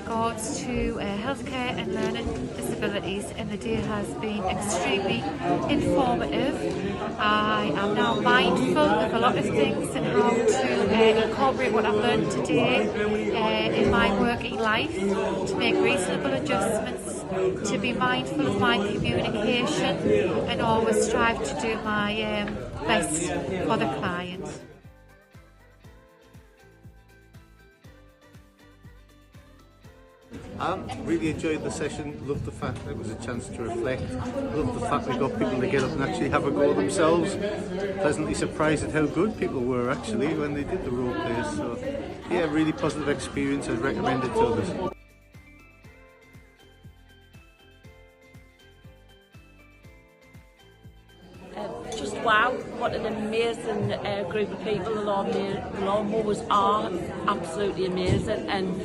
regards to healthcare and learning disabilities, and the day has been extremely informative. I am now mindful of a lot of things and how to incorporate what I've learned today in my working life, to make reasonable adjustments, to be mindful of my communication and always strive to do my best for the client. Really enjoyed the session, loved the fact that it was a chance to reflect, loved the fact we got people to get up and actually have a go themselves. Pleasantly surprised at how good people were actually when they did the role plays. So yeah, really positive experience. I'd recommend it to others. Just wow, what an amazing group of people. The Lawnmowers are absolutely amazing, and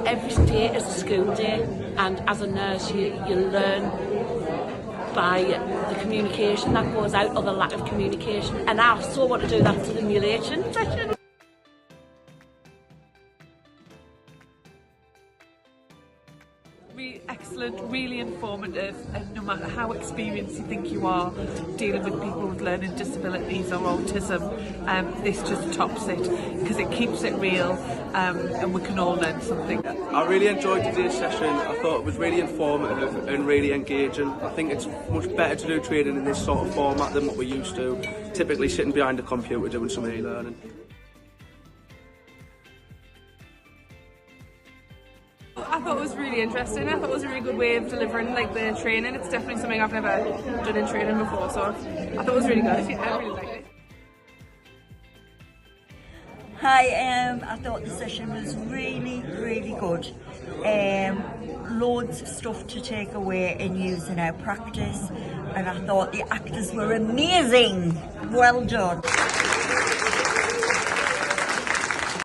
every day is a school day, and as a nurse you learn by the communication that goes out, or the lack of communication, and I so want to do that to the simulation session. Really excellent, really informative, and no matter how experienced you think you are dealing with people with learning disabilities or autism, this just tops it because it keeps it real, and we can all learn something. I really enjoyed today's session. I thought it was really informative and really engaging. I think it's much better to do training in this sort of format than what we're used to, typically sitting behind a computer doing some e-learning. I thought it was really interesting. I thought it was a really good way of delivering the training. It's definitely something I've never done in training before, so I thought it was really good. Yeah, I really liked it. Hi, I thought the session was really good. Loads of stuff to take away and use in our practice, and I thought the actors were amazing. Well done.